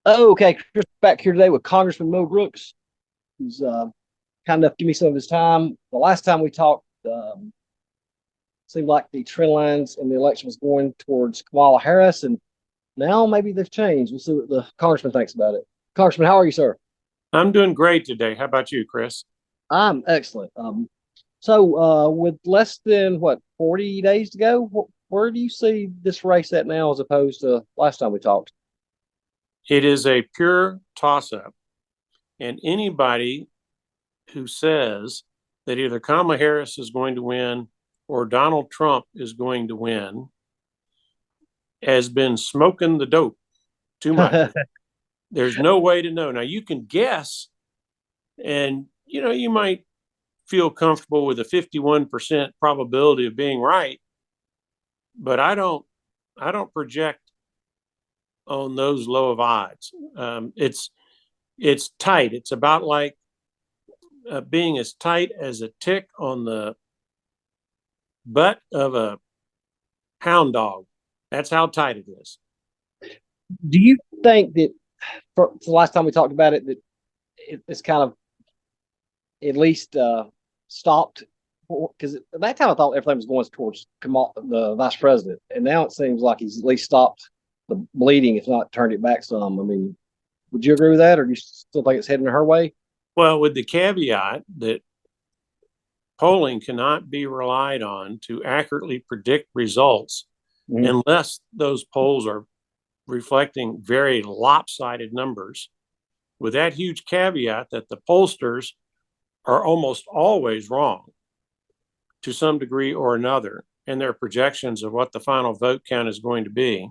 Oh, okay. Chris back here today with Congressman Mo Brooks, who's kind enough to give me some of his time. The last time we talked, seemed like the trend lines in the election was going towards Kamala Harris, and now maybe they've changed. We'll see what the congressman thinks about it. Congressman, how are you, sir? I'm doing great today. How about you, Chris? I'm excellent. With less than what 40 days to go, where do you see this race at now, as opposed to last time we talked? It is a pure toss up. And anybody who says that either Kamala Harris is going to win or Donald Trump is going to win has been smoking the dope too much. There's no way to know. Now, you can guess, and you might feel comfortable with a 51% probability of being right, but I don't project on those low of odds. It's tight. It's about like being as tight as a tick on the butt of a hound dog. That's how tight it is. Do you think that for the last time we talked about it, that it's kind of at least stopped? Because at that time I thought everything was going towards Kamal, the vice president, and now it seems like he's at least stopped the bleeding, if not turned it back some. I mean, would you agree with that, or do you still think it's heading her way? Well, with the caveat that polling cannot be relied on to accurately predict results Mm-hmm. unless those polls are reflecting very lopsided numbers. With that huge caveat that the pollsters are almost always wrong to some degree or another in their projections of what the final vote count is going to be,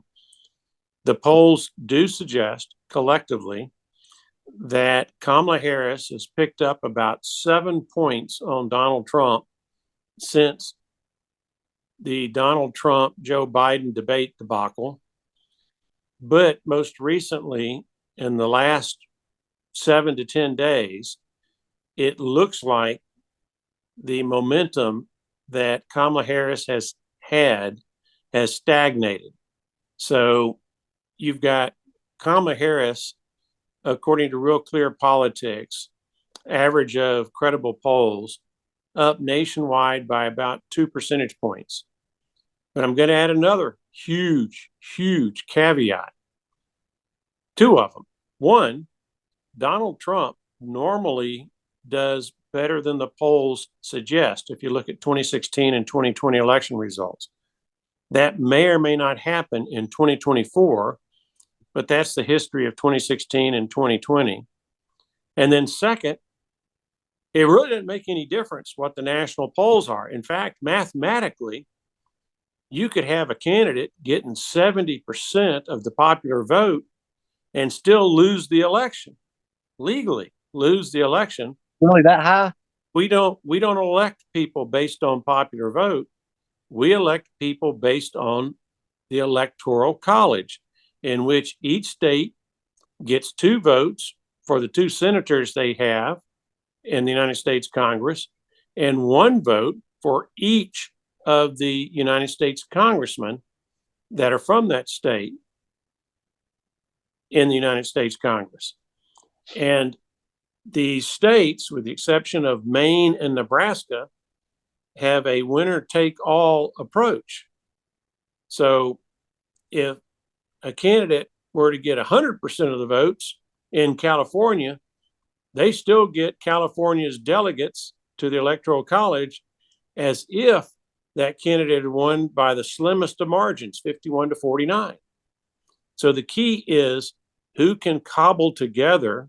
the polls do suggest collectively that Kamala Harris has picked up about 7 points on Donald Trump since the Donald Trump Joe Biden debate debacle. But most recently, in the last 7 to 10 days, it looks like the momentum that Kamala Harris has had has stagnated. So you've got Kamala Harris, according to Real Clear Politics, average of credible polls, up nationwide by about 2 percentage points. But I'm going to add another huge, huge caveat. Two of them. One, Donald Trump normally does better than the polls suggest if you look at 2016 and 2020 election results. That may or may not happen in 2024, but that's the history of 2016 and 2020. And then, second, it really doesn't make any difference what the national polls are. In fact, mathematically, you could have a candidate getting 70% of the popular vote and still lose the election, legally lose the election. Really that high? We don't elect people based on popular vote. We elect people based on the Electoral College, in which each state gets 2 votes for the 2 senators they have in the United States Congress, and 1 vote for each of the United States congressmen that are from that state in the United States Congress. And the states, with the exception of Maine and Nebraska, have a winner take all approach. So if a candidate were to get 100% of the votes in California, they still get California's delegates to the Electoral College as if that candidate had won by the slimmest of margins, 51 to 49. So the key is who can cobble together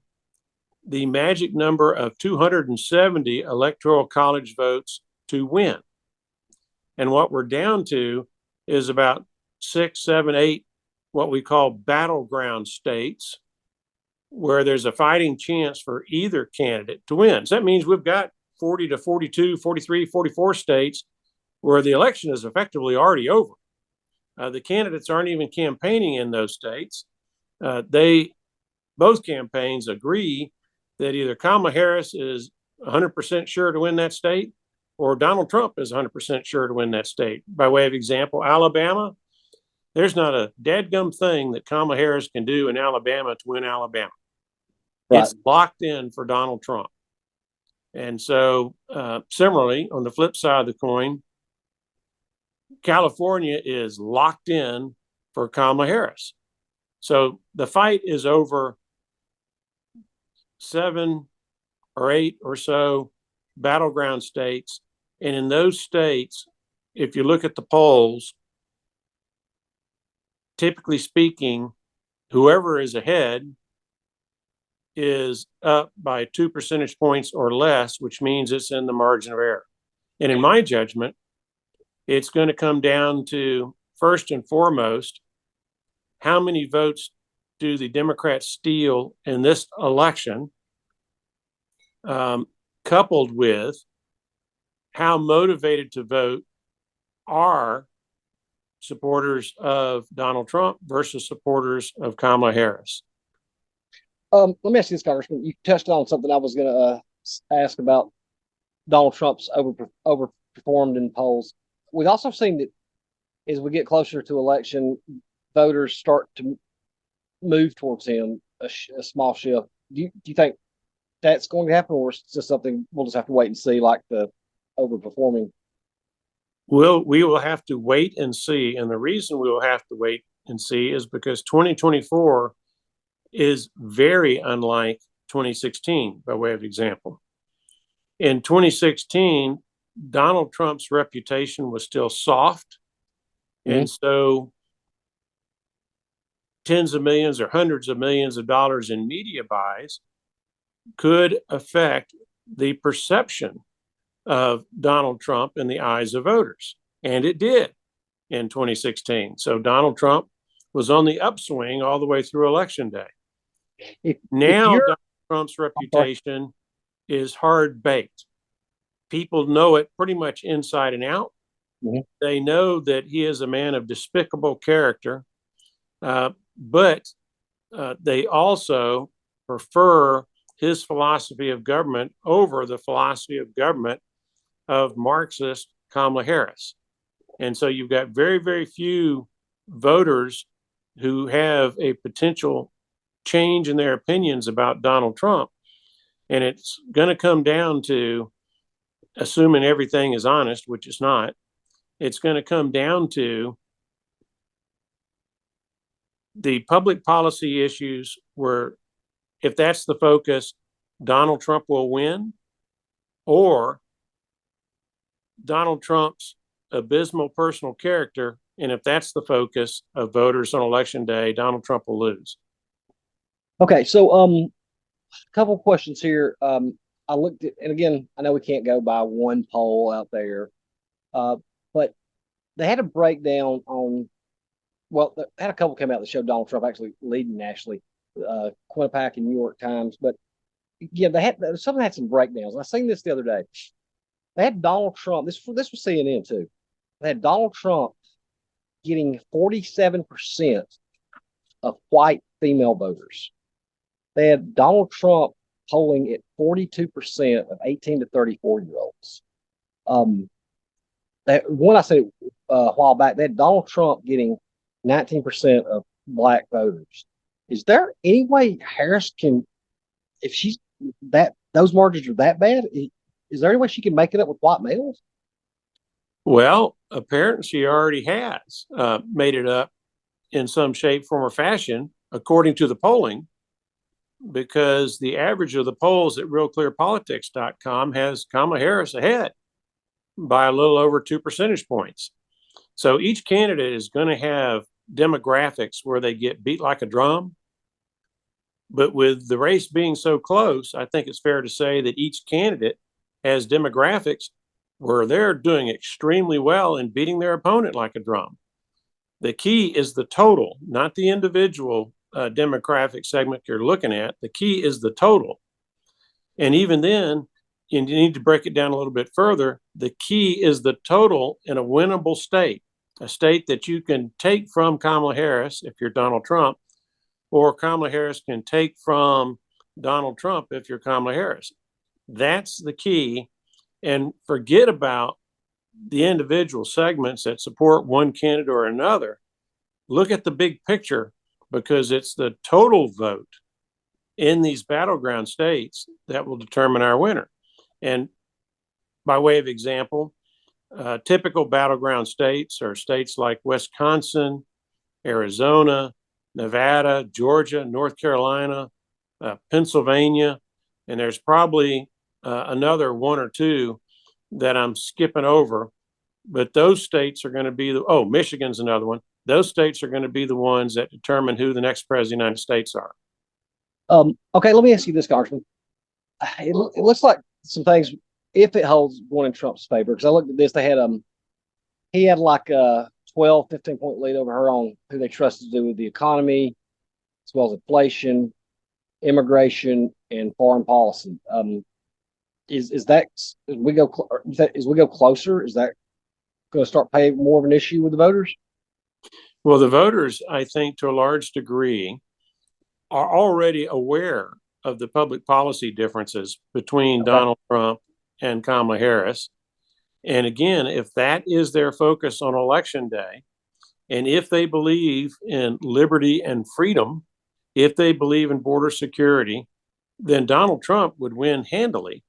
the magic number of 270 Electoral College votes to win. And what we're down to is about 6, 7, 8, what we call battleground states, where there's a fighting chance for either candidate to win. So that means we've got 40 to 42, 43, 44 states where the election is effectively already over. The candidates aren't even campaigning in those states. Both campaigns agree that either Kamala Harris is 100% sure to win that state or Donald Trump is 100% sure to win that state. By way of example, Alabama, There's not a dadgum thing that Kamala Harris can do in Alabama to win Alabama. Right. It's locked in for Donald Trump. And so, similarly, on the flip side of the coin, California is locked in for Kamala Harris. So the fight is over 7 or 8 or so battleground states. And in those states, if you look at the polls, typically speaking, whoever is ahead is up by 2 percentage points or less, which means it's in the margin of error. And in my judgment, it's going to come down to, first and foremost, how many votes do the Democrats steal in this election, coupled with how motivated to vote are supporters of Donald Trump versus supporters of Kamala Harris. Let me ask you this, Congressman. You touched on something I was going to ask about. Donald Trump's overperformed in polls. We've also seen that as we get closer to election, voters start to move towards him, a small shift. Do you think that's going to happen, or is it just something we'll just have to wait and see, like the overperforming? We will have to wait and see. And the reason we will have to wait and see is because 2024 is very unlike 2016, by way of example. In 2016, Donald Trump's reputation was still soft. Mm-hmm. And so tens of millions or hundreds of millions of dollars in media buys could affect the perception of Donald Trump in the eyes of voters. And it did in 2016. So Donald Trump was on the upswing all the way through Election Day. Now Donald Trump's reputation is hard baked. People know it pretty much inside and out. Mm-hmm. They know that he is a man of despicable character, but they also prefer his philosophy of government over the philosophy of government of Marxist Kamala Harris. And so you've got very, very few voters who have a potential change in their opinions about Donald Trump. And it's going to come down to, assuming everything is honest, which it's not, it's going to come down to the public policy issues where, if that's the focus, Donald Trump will win, or Donald Trump's abysmal personal character. And if that's the focus of voters on Election Day, Donald Trump will lose. Okay. So, a couple of questions here. I looked at, and again, I know we can't go by one poll out there, but they had a breakdown on, well, they had a couple come out that showed Donald Trump actually leading nationally, Quinnipiac and New York Times. But yeah, some had some breakdowns. I seen this the other day. They had Donald Trump. This was CNN too. They had Donald Trump getting 47% of white female voters. They had Donald Trump polling at 42% of 18 to 34-year-olds. When I said a while back, they had Donald Trump getting 19% of black voters. Is there any way Harris can, if she's those margins are that bad, is there any way she can make it up with white males? Well, apparently she already has made it up in some shape, form, or fashion, according to the polling, because the average of the polls at realclearpolitics.com has Kamala Harris ahead by a little over 2 percentage points. So each candidate is going to have demographics where they get beat like a drum. But with the race being so close, I think it's fair to say that each candidate has demographics where they're doing extremely well in beating their opponent like a drum. The key is the total, not the individual demographic segment you're looking at. The key is the total. And even then, you need to break it down a little bit further. The key is the total in a winnable state, a state that you can take from Kamala Harris if you're Donald Trump, or Kamala Harris can take from Donald Trump if you're Kamala Harris. That's the key. And forget about the individual segments that support one candidate or another. look at the big picture, because it's the total vote in these battleground states that will determine our winner. And by way of example, typical battleground states are states like Wisconsin, Arizona, Nevada, Georgia, North Carolina, Pennsylvania, and there's probably another one or two that I'm skipping over. But those states are going to be Michigan's another one. Those states are going to be the ones that determine who the next president of the United States are. Okay, let me ask you this, Congressman. It looks like some things, if it holds going in Trump's favor, because I looked at this, he had like a 12, 15-point lead over her on who they trusted to do with the economy, as well as inflation, immigration, and foreign policy. As we go closer, is that going to start paying more of an issue with the voters? Well, the voters, I think, to a large degree, are already aware of the public policy differences between Donald Trump and Kamala Harris. And again, if that is their focus on election day, and if they believe in liberty and freedom, if they believe in border security, then Donald Trump would win handily.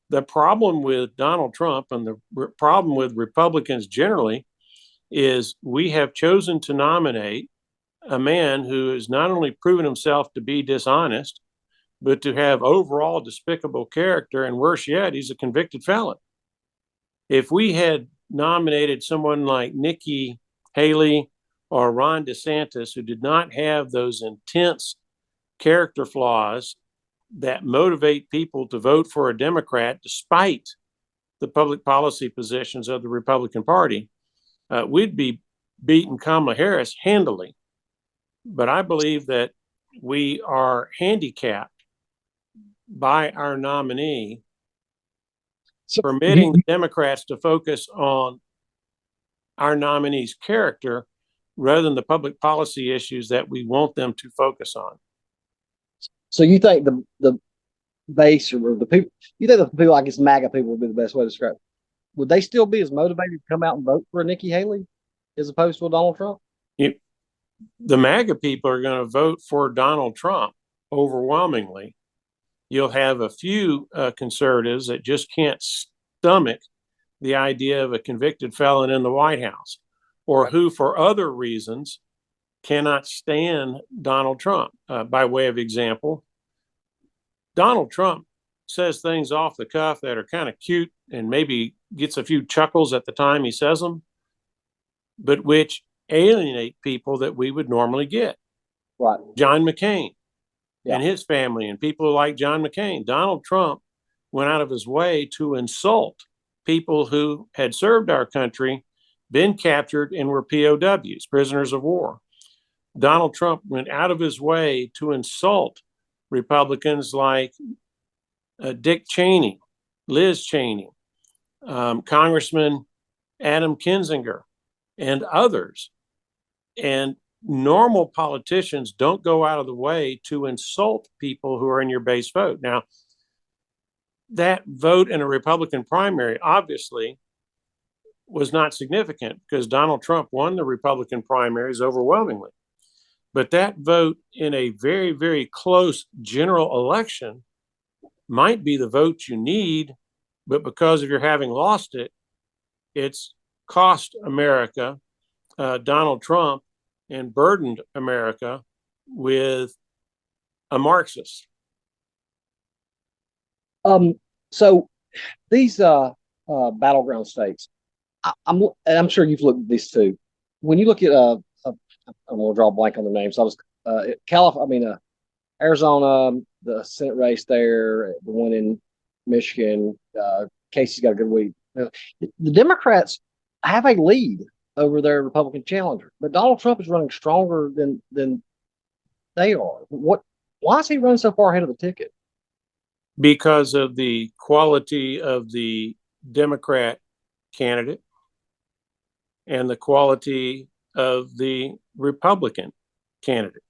The problem with Donald Trump and the problem with Republicans generally is we have chosen to nominate a man who has not only proven himself to be dishonest, but to have overall despicable character, and worse yet, he's a convicted felon. If we had nominated someone like Nikki Haley or Ron DeSantis, who did not have those intense character flaws that motivate people to vote for a Democrat despite the public policy positions of the Republican Party, we'd be beating Kamala Harris handily. But I believe that we are handicapped by our nominee, permitting the Democrats to focus on our nominee's character rather than the public policy issues that we want them to focus on. So you think the base or the people, you think the people, I guess MAGA people would be the best way to describe it, would they still be as motivated to come out and vote for a Nikki Haley as opposed to a Donald Trump? The MAGA people are going to vote for Donald Trump overwhelmingly. You'll have a few conservatives that just can't stomach the idea of a convicted felon in the White House, or who, for other reasons, cannot stand Donald Trump. By way of example, Donald Trump says things off the cuff that are kind of cute and maybe gets a few chuckles at the time he says them, but which alienate people that we would normally get. Right. John McCain and his family and people like John McCain. Donald Trump went out of his way to insult people who had served our country, been captured, and were POWs, prisoners of war. Donald Trump went out of his way to insult Republicans like Dick Cheney, Liz Cheney, Congressman Adam Kinzinger, and others. And normal politicians don't go out of the way to insult people who are in your base vote. Now, that vote in a Republican primary obviously was not significant because Donald Trump won the Republican primaries overwhelmingly. But that vote in a very, very close general election might be the vote you need, but because of your having lost it, it's cost America, Donald Trump, and burdened America with a Marxist. So these battleground states, I'm sure you've looked at these too. When you look at I'm going to draw a blank on the names. So I was Arizona, the Senate race there, the one in Michigan. Casey's got a good week. The Democrats have a lead over their Republican challenger, but Donald Trump is running stronger than they are. Why is he running so far ahead of the ticket? Because of the quality of the Democrat candidate and the quality of the Republican candidate.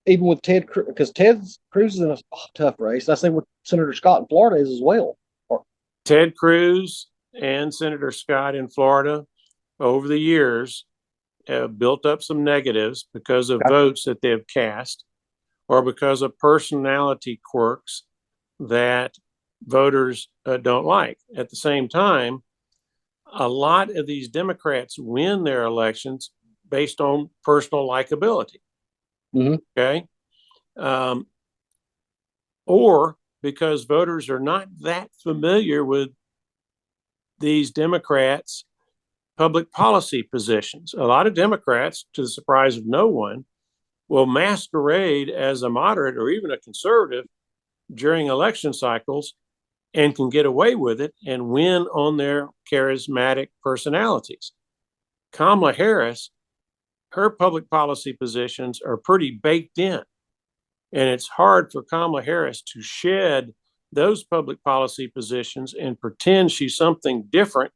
Even with Ted, because Ted Cruz is in a tough race. I think with Senator Scott in Florida is as well. Ted Cruz and Senator Scott in Florida over the years have built up some negatives because of votes that they've cast or because of personality quirks that voters don't like. At the same time, a lot of these Democrats win their elections based on personal likability. Mm-hmm. Okay. Or because voters are not that familiar with these Democrats' public policy positions. A lot of Democrats, to the surprise of no one, will masquerade as a moderate or even a conservative during election cycles and can get away with it and win on their charismatic personalities. Kamala Harris, her public policy positions are pretty baked in. And it's hard for Kamala Harris to shed those public policy positions and pretend she's something different,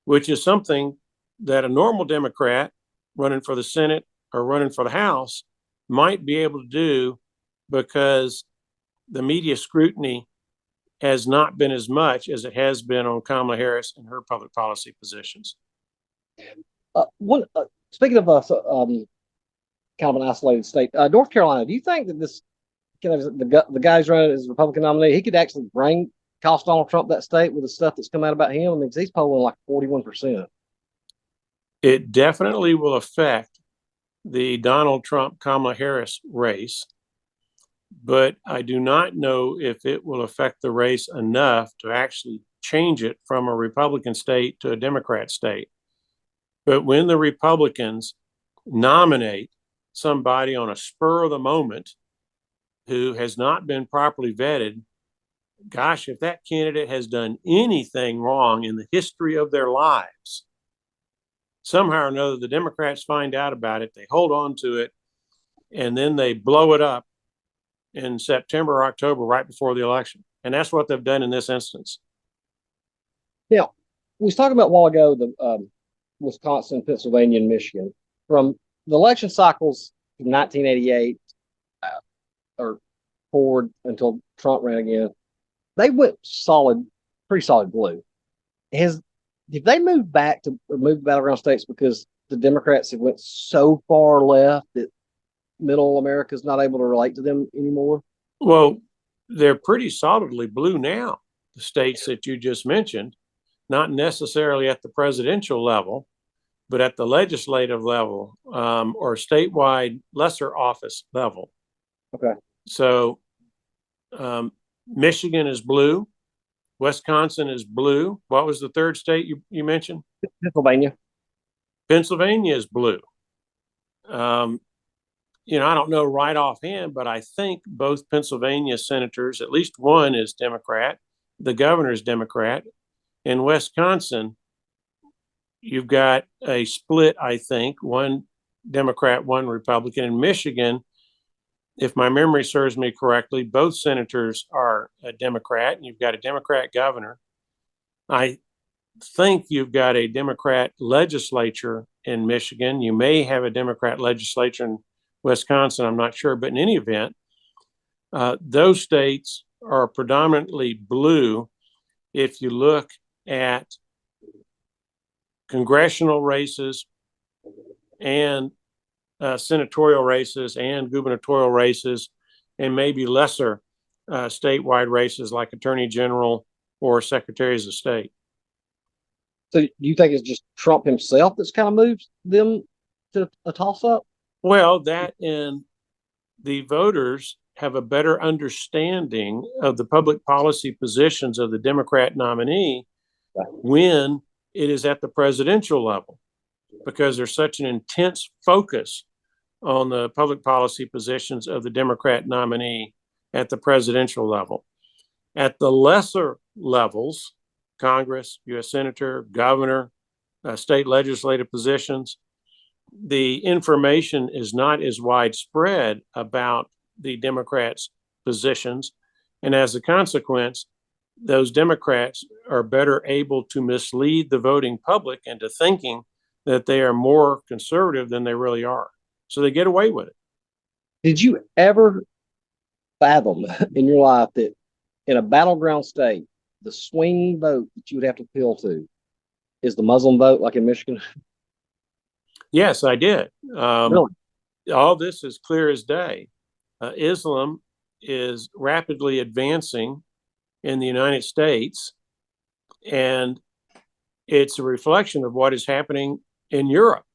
which is something that a normal Democrat running for the Senate or running for the House might be able to do because the media scrutiny has not been as much as it has been on Kamala Harris and her public policy positions. Speaking of kind of an isolated state, North Carolina, do you think that this kind of the guy's running as a Republican nominee, he could actually cost Donald Trump that state with the stuff that's come out about him? I mean, he's polling like 41%. It definitely will affect the Donald Trump Kamala Harris race, but I do not know if it will affect the race enough to actually change it from a Republican state to a Democrat state. But when the Republicans nominate somebody on a spur of the moment who has not been properly vetted, gosh, if that candidate has done anything wrong in the history of their lives, somehow or another, the Democrats find out about it, they hold on to it, and then they blow it up in September or October, right before the election. And that's what they've done in this instance. Yeah. We was talking about a while ago, the Wisconsin, Pennsylvania, and Michigan. From the election cycles from 1988 or forward until Trump ran again, they went pretty solid blue. Did they move back to move battleground states because the Democrats have went so far left that middle America is not able to relate to them anymore? Well, they're pretty solidly blue now, the states that you just mentioned, not necessarily at the presidential level, but at the legislative level or statewide lesser office level. Okay. So Michigan is blue. Wisconsin is blue. What was the third state you mentioned? Pennsylvania. Pennsylvania is blue. I don't know right offhand, but I think both Pennsylvania senators, at least one is Democrat, the governor is Democrat. In Wisconsin, you've got a split, I think, one Democrat, one Republican. In Michigan, if my memory serves me correctly, both senators are a Democrat, and you've got a Democrat governor. I think you've got a Democrat legislature in Michigan. You may have a Democrat legislature in Wisconsin, I'm not sure. But in any event, those states are predominantly blue. If you look at congressional races and senatorial races and gubernatorial races, and maybe lesser statewide races like attorney general or secretaries of state. So do you think it's just Trump himself that's kind of moved them to a toss-up? Well, that and the voters have a better understanding of the public policy positions of the Democrat nominee when it is at the presidential level, because there's such an intense focus on the public policy positions of the Democrat nominee at the presidential level. At the lesser levels, Congress, U.S. Senator, governor, state legislative positions, the information is not as widespread about the Democrats' positions. And as a consequence, those Democrats are better able to mislead the voting public into thinking that they are more conservative than they really are. So they get away with it. Did you ever fathom in your life that in a battleground state, the swing vote that you would have to appeal to is the Muslim vote, like in Michigan? Yes, I did. Really? All this is clear as day. Islam is rapidly advancing in the United States, and it's a reflection of what is happening in Europe.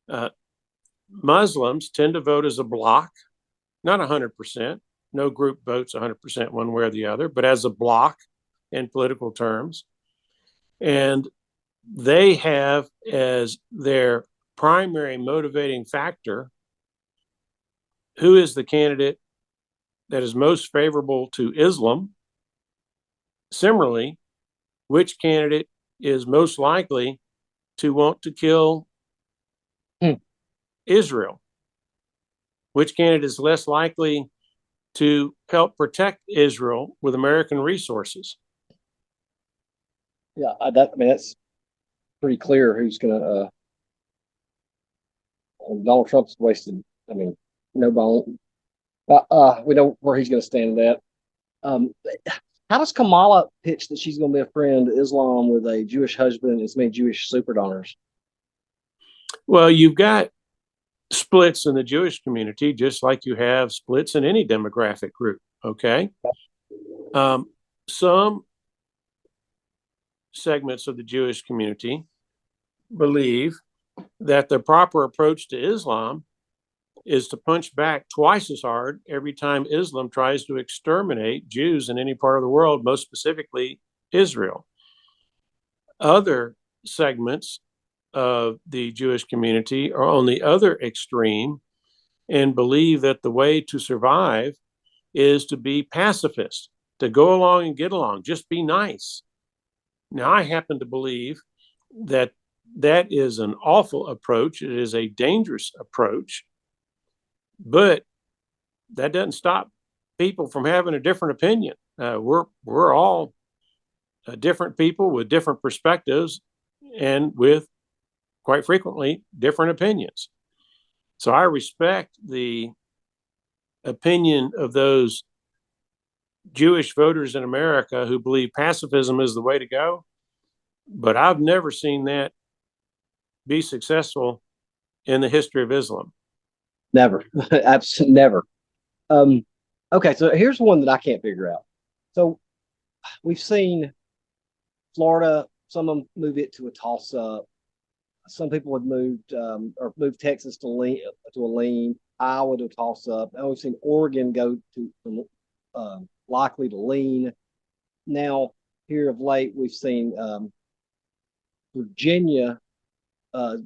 Uh, Muslims tend to vote as a bloc, not 100%. No group votes 100% one way or the other, but as a bloc in political terms. And they have as their primary motivating factor who is the candidate that is most favorable to Islam. Similarly, which candidate is most likely to want to kill Israel? Which candidate is less likely to help protect Israel with American resources? Yeah, that's pretty clear who's going to. Donald Trump's wasted. I mean, no bone. We know where he's going to stand in that. How does Kamala pitch that she's going to be a friend to Islam with a Jewish husband and as many Jewish super donors? Well, you've got splits in the Jewish community, just like you have splits in any demographic group. Okay. Some segments of the Jewish community believe that the proper approach to Islam is to punch back twice as hard every time Islam tries to exterminate Jews in any part of the world, most specifically Israel. Other segments of the Jewish community are on the other extreme and believe that the way to survive is to be pacifist, to go along and get along, just be nice. Now, I happen to believe that that is an awful approach. It is a dangerous approach, but that doesn't stop people from having a different opinion. We're all different people with different perspectives and with, quite frequently, different opinions. So I respect the opinion of those Jewish voters in America who believe pacifism is the way to go, but I've never seen that be successful in the history of Islam. Never, absolutely never. Okay, so here's one that I can't figure out. So we've seen Florida, some of them move it to a toss up. Some people have moved or moved Texas to a lean, Iowa to a toss up. And we've seen Oregon go to likely to lean. Now, here of late, we've seen Virginia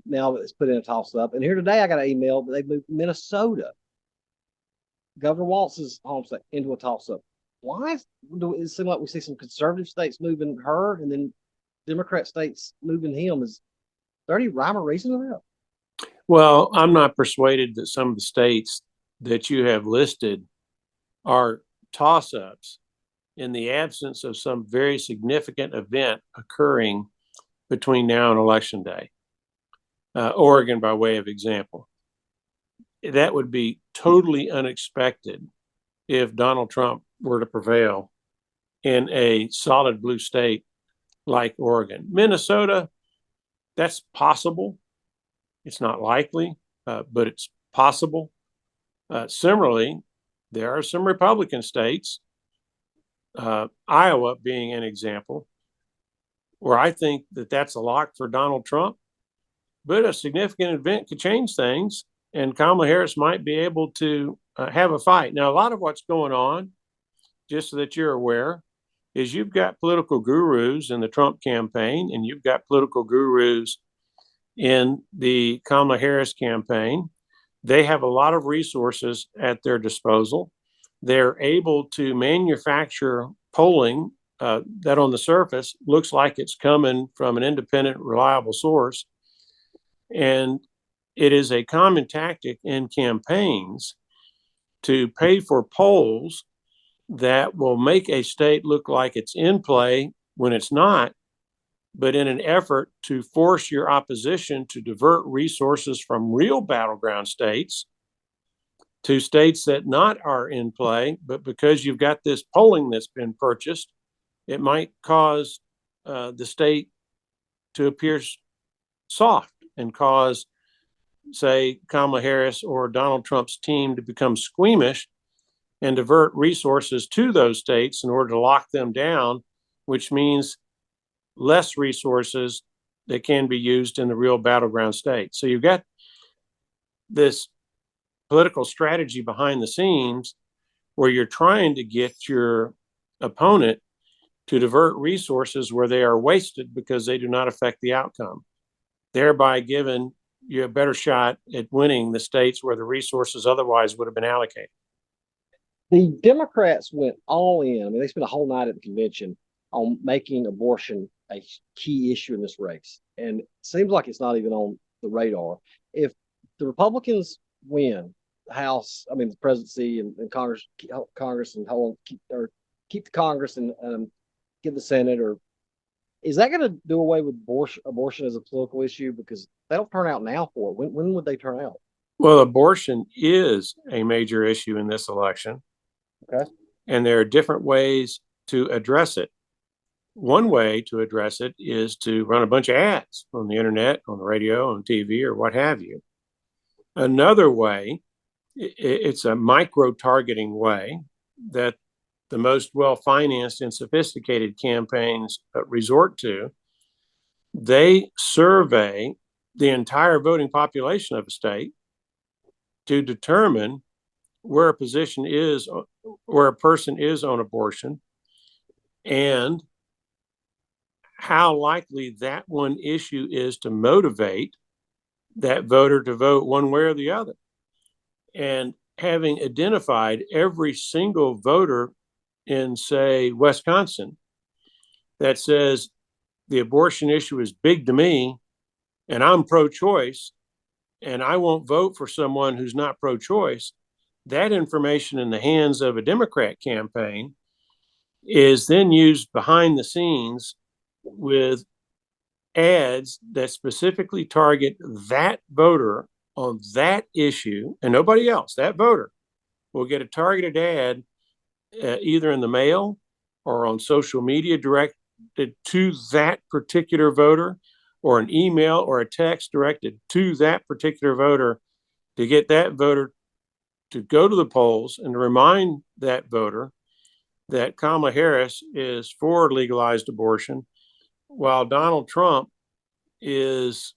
now it's put in a toss up. And here today, I got an email that they've moved Minnesota, Governor Walz's home state, into a toss up. Why do it seem like we see some conservative states moving her and then Democrat states moving him? Is there any rhyme or reason to that? Well, I'm not persuaded that some of the states that you have listed are toss ups in the absence of some very significant event occurring between now and Election Day. Oregon, by way of example. That would be totally unexpected if Donald Trump were to prevail in a solid blue state like Oregon. Minnesota, that's possible. It's not likely, but it's possible. Similarly, there are some Republican states, Iowa being an example, where I think that that's a lock for Donald Trump. But a significant event could change things, and Kamala Harris might be able to have a fight. Now, a lot of what's going on, just so that you're aware, is you've got political gurus in the Trump campaign, and you've got political gurus in the Kamala Harris campaign. They have a lot of resources at their disposal. They're able to manufacture polling that on the surface looks like it's coming from an independent, reliable source. And it is a common tactic in campaigns to pay for polls that will make a state look like it's in play when it's not, but in an effort to force your opposition to divert resources from real battleground states to states that not are in play, but because you've got this polling that's been purchased, it might cause the state to appear soft and cause say, Kamala Harris or Donald Trump's team to become squeamish and divert resources to those states in order to lock them down, which means less resources that can be used in the real battleground states. So you've got this political strategy behind the scenes where you're trying to get your opponent to divert resources where they are wasted because they do not affect the outcome, thereby giving you a better shot at winning the states where the resources otherwise would have been allocated. The Democrats went all in. I mean, they spent a whole night at the convention on making abortion a key issue in this race. And it seems like it's not even on the radar. If the Republicans win the House, I mean, the presidency and Congress and hold on, keep the Congress and get the Senate, or is that going to do away with abortion as a political issue? Because they don't turn out now for it. When would they turn out? Well, abortion is a major issue in this election. Okay. And there are different ways to address it. One way to address it is to run a bunch of ads on the internet, on the radio, on TV, or what have you. Another way, it's a micro-targeting way that the most well-financed and sophisticated campaigns resort to. They survey the entire voting population of a state to determine where a person is on abortion and how likely that one issue is to motivate that voter to vote one way or the other. And having identified every single voter in, say, Wisconsin that says the abortion issue is big to me and I'm pro-choice and I won't vote for someone who's not pro-choice, that information in the hands of a Democrat campaign is then used behind the scenes with ads that specifically target that voter on that issue and nobody else. That voter will get a targeted ad either in the mail or on social media directed to that particular voter, or an email or a text directed to that particular voter to get that voter to go to the polls and to remind that voter that Kamala Harris is for legalized abortion, while Donald Trump is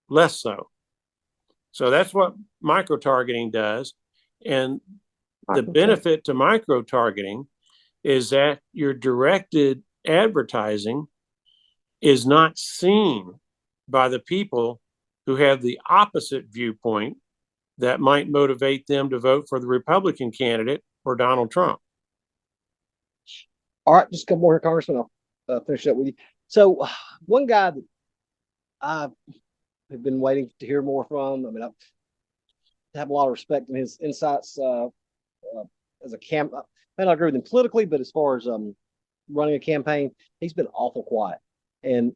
less so. So that's what micro-targeting does. And the benefit to micro-targeting is that your directed advertising is not seen by the people who have the opposite viewpoint that might motivate them to vote for the Republican candidate or Donald Trump. All right, just a couple more here, Congressman. I'll finish up with you. So one guy that I have been waiting to hear more from, I mean, I have a lot of respect in his insights as a I may not agree with him politically, but as far as running a campaign, he's been awful quiet. And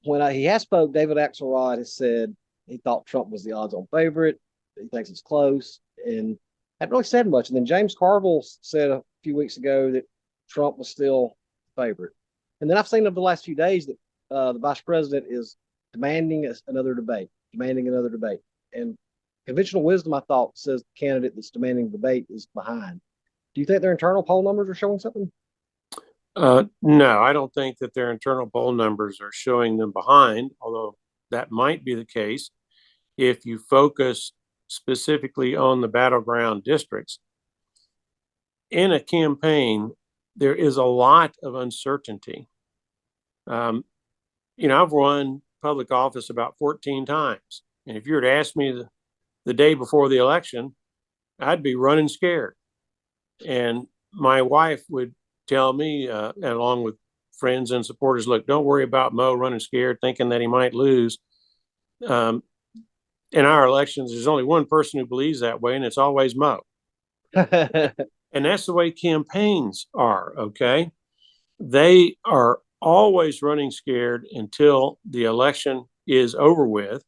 when he has spoke, David Axelrod has said he thought Trump was the odds-on favorite. He thinks it's close, and hadn't really said much. And then James Carville said a few weeks ago that Trump was still the favorite. And then I've seen over the last few days that the vice president is demanding another debate. And conventional wisdom, I thought, says the candidate that's demanding the debate is behind. Do you think their internal poll numbers are showing something? No, I don't think that their internal poll numbers are showing them behind, although that might be the case if you focus specifically on the battleground districts. In a campaign, there is a lot of uncertainty. I've run public office about 14 times. And if you were to ask me the day before the election, I'd be running scared. And my wife would tell me, along with friends and supporters, look, don't worry about Mo running scared, thinking that he might lose. In our elections, there's only one person who believes that way, and it's always Mo. And that's the way campaigns are, okay? They are always running scared until the election is over with,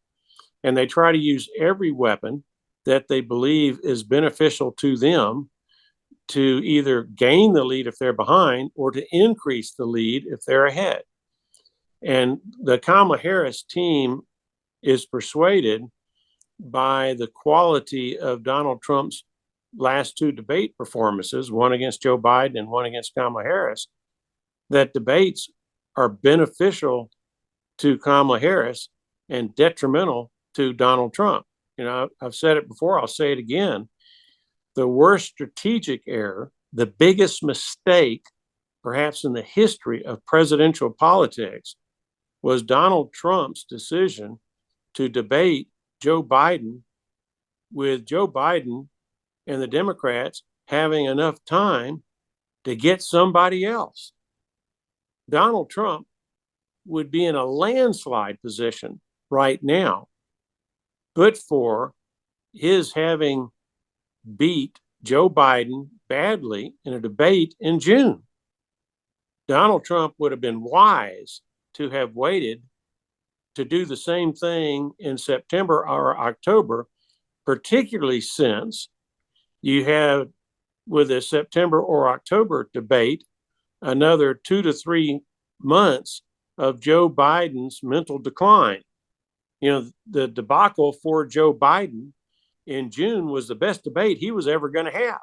and they try to use every weapon that they believe is beneficial to them to either gain the lead if they're behind or to increase the lead if they're ahead. And the Kamala Harris team is persuaded by the quality of Donald Trump's last two debate performances, one against Joe Biden and one against Kamala Harris, that debates are beneficial to Kamala Harris and detrimental to Donald Trump. You know, I've said it before, I'll say it again. The worst strategic error, the biggest mistake, perhaps in the history of presidential politics, was Donald Trump's decision to debate Joe Biden, with Joe Biden and the Democrats having enough time to get somebody else. Donald Trump would be in a landslide position right now, but for his having beat Joe Biden badly in a debate in June. Donald Trump would have been wise to have waited to do the same thing in September or October, particularly since you have, with a September or October debate, another 2 to 3 months of Joe Biden's mental decline. You know, the debacle for Joe Biden in June was the best debate he was ever going to have.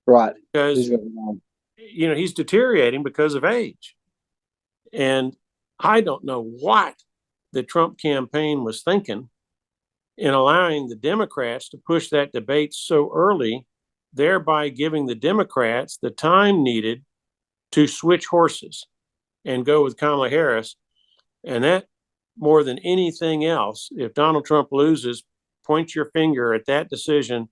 Right. Because, you know, he's deteriorating because of age. And I don't know what the Trump campaign was thinking in allowing the Democrats to push that debate so early, thereby giving the Democrats the time needed to switch horses and go with Kamala Harris. And that, more than anything else, if Donald Trump loses, point your finger at that decision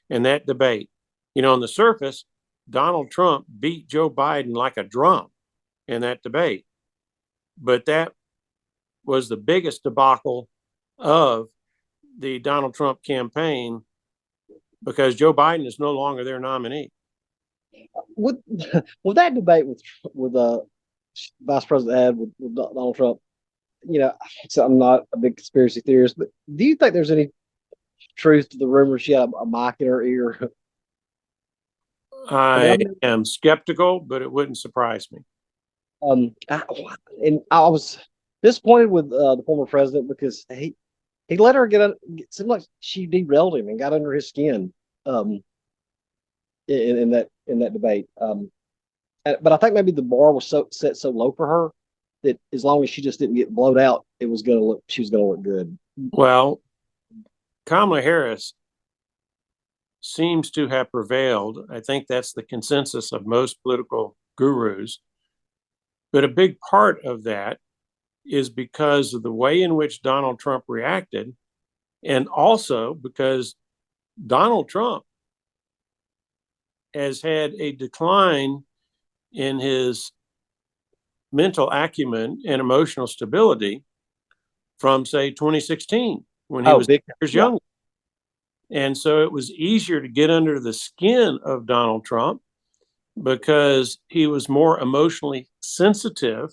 and that debate. You know, on the surface, Donald Trump beat Joe Biden like a drum in that debate. But that was the biggest debacle of the Donald Trump campaign, because Joe Biden is no longer their nominee. With that debate with Vice President had with Donald Trump, you know, so I'm not a big conspiracy theorist, but do you think there's any truth to the rumor she had a mic in her ear? I am skeptical, but it wouldn't surprise me. And I was disappointed with the former president because he let her it seemed like she derailed him and got under his skin in that debate. But I think maybe the bar was set so low for her that as long as she just didn't get blowed out, she was going to look good. Well, Kamala Harris seems to have prevailed. I think that's the consensus of most political gurus. But a big part of that is because of the way in which Donald Trump reacted, and also because Donald Trump has had a decline in his mental acumen and emotional stability from, say, 2016, when he was 6 years younger. And so it was easier to get under the skin of Donald Trump because he was more emotionally sensitive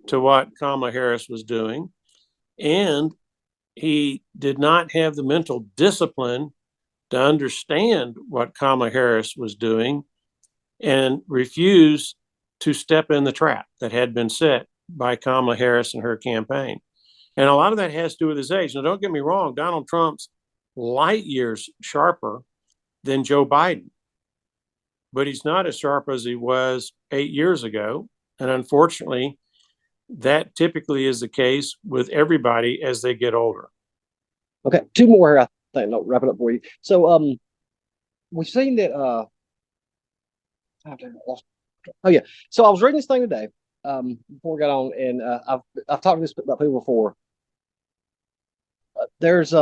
to what Kamala Harris was doing. And he did not have the mental discipline to understand what Kamala Harris was doing and refused to step in the trap that had been set by Kamala Harris and her campaign. And a lot of that has to do with his age. Now, don't get me wrong, Donald Trump's light years sharper than Joe Biden, but he's not as sharp as he was 8 years ago. And unfortunately, that typically is the case with everybody as they get older. Okay, two more here, I think. No, wrap it up for you. So we've seen that oh yeah. So I was reading this thing today before we got on, and I've talked to this about people before. There's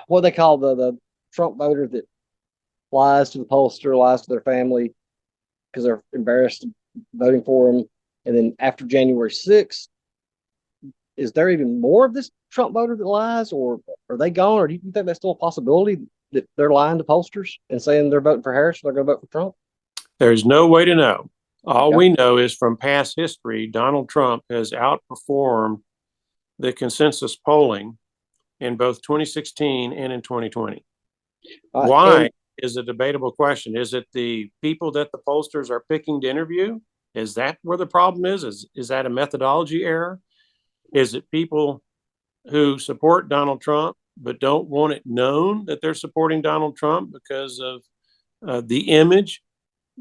what they call the Trump voter that lies to the pollster, lies to their family because they're embarrassed voting for him. And then after January 6th, is there even more of this Trump voter that lies, or are they gone? Or do you think that's still a possibility that they're lying to pollsters and saying they're voting for Harris, they're going to vote for Trump? There's no way to know. All we know is from past history, Donald Trump has outperformed the consensus polling in both 2016 and in 2020. Why is a debatable question. Is it the people that the pollsters are picking to interview? Is that where the problem is? Is that a methodology error? Is it people who support Donald Trump but don't want it known that they're supporting Donald Trump because of the image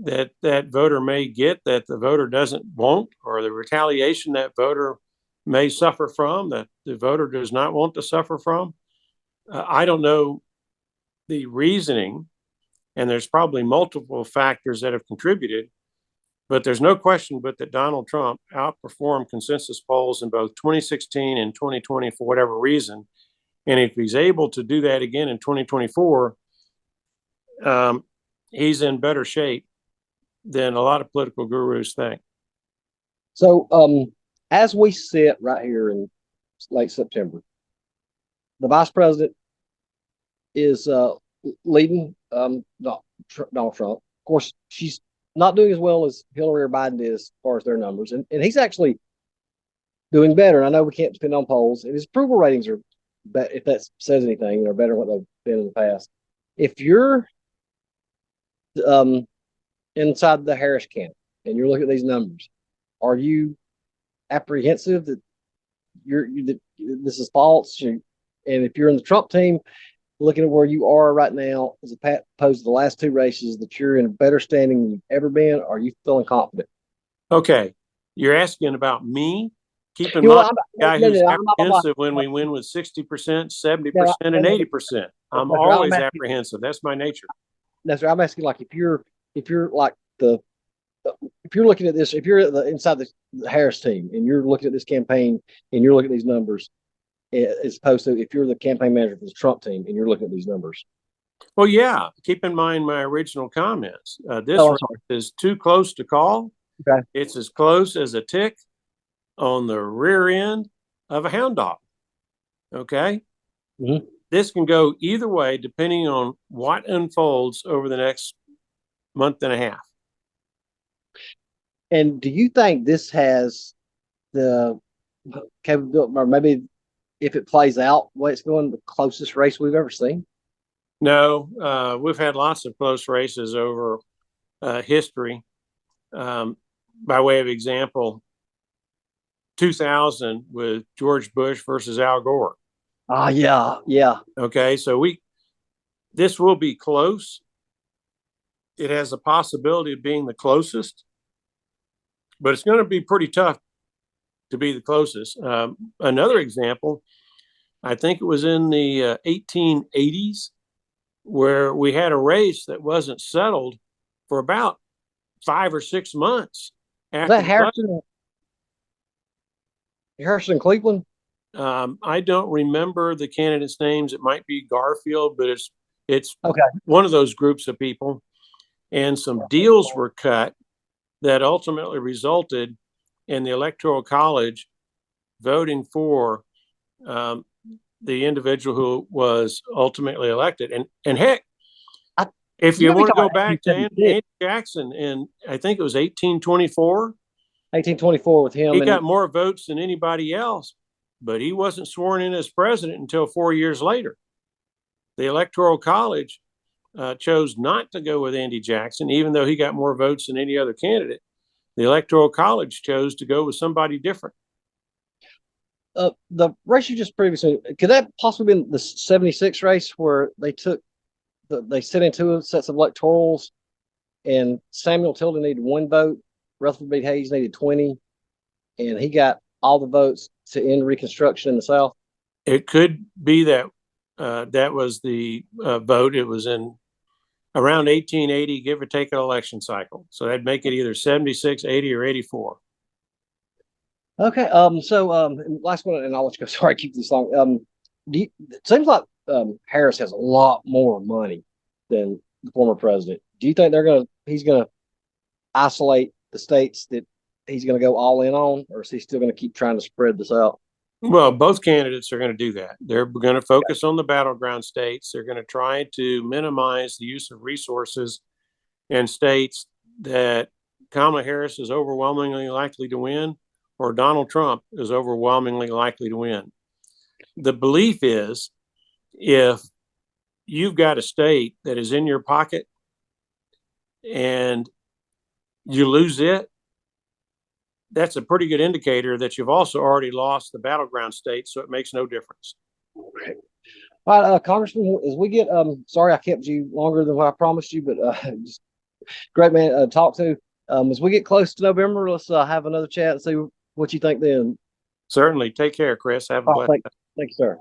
that that voter may get that the voter doesn't want, or the retaliation that voter may suffer from that the voter does not want to suffer from. I don't know the reasoning, and there's probably multiple factors that have contributed, but there's no question but that Donald Trump outperformed consensus polls in both 2016 and 2020 for whatever reason. And if he's able to do that again in 2024, he's in better shape than a lot of political gurus think. So, as we sit right here in late September, the vice president is leading Donald Trump. Of course, she's not doing as well as Hillary or Biden is as far as their numbers, and he's actually doing better. And I know we can't depend on polls, and his approval ratings are, if that says anything, are better than what they've been in the past. If you're inside the Harris camp and you're looking at these numbers, are you apprehensive that that this is false? And if you're in the Trump team, looking at where you are right now, as opposed to the last two races, that you're in a better standing than you've ever been, are you feeling confident? Okay, you're asking about me. Keep in mind, guy who's apprehensive when we win with 60%, 70%, and 80%. I'm always apprehensive. That's my nature. That's right. I'm asking, like, if you're like if you're looking at this, if you're inside the Harris team and you're looking at this campaign and you're looking at these numbers, as opposed to if you're the campaign manager for the Trump team and you're looking at these numbers. Well, yeah. Keep in mind my original comments. This is too close to call. Okay. It's as close as a tick on the rear end of a hound dog. Okay. Mm-hmm. This can go either way depending on what unfolds over the next month and a half. And do you think this has the capability, or maybe if it plays out the way it's going, the closest race we've ever seen? No, we've had lots of close races over history. By way of example, 2000 with George Bush versus Al Gore. Yeah. Okay, so this will be close. It has a possibility of being the closest, but it's going to be pretty tough to be the closest. Another example, I think it was in the 1880s, where we had a race that wasn't settled for about 5 or 6 months. After Harrison Cleveland? I don't remember the candidates' names. It might be Garfield, but it's okay. One of those groups of people. And some deals were cut that ultimately resulted in the Electoral College voting for the individual who was ultimately elected. And heck, if you want to go back to Andy Jackson, and I think it was 1824. 1824 with him. He got more votes than anybody else, but he wasn't sworn in as president until 4 years later. The Electoral College chose not to go with Andy Jackson, even though he got more votes than any other candidate. The Electoral College chose to go with somebody different. The race you just previously, could that possibly been the 76 race where they sent in two sets of electorals and Samuel Tilden needed 1 vote, Rutherford B. Hayes needed 20, and he got all the votes to end Reconstruction in the South? It could be that that was the vote. It was in around 1880, give or take an election cycle. So that'd make it either 76, 80, or 84. Okay. So last one, and I'll let you go. Sorry, I keep this long. It seems like Harris has a lot more money than the former president. Do you think he's gonna isolate the states that he's going to go all in on, or is he still going to keep trying to spread this out? Well, both candidates are going to do that. They're going to focus on the battleground states. They're going to try to minimize the use of resources in states that Kamala Harris is overwhelmingly likely to win, or Donald Trump is overwhelmingly likely to win. The belief is, if you've got a state that is in your pocket and you lose it, that's a pretty good indicator that you've also already lost the battleground states, so it makes no difference. Okay. All right, Congressman, as we get, sorry I kept you longer than what I promised you, but just great man to talk to. As we get close to November, let's have another chat and see what you think then. Certainly. Take care, Chris. Have a blessed day. Thank you, sir.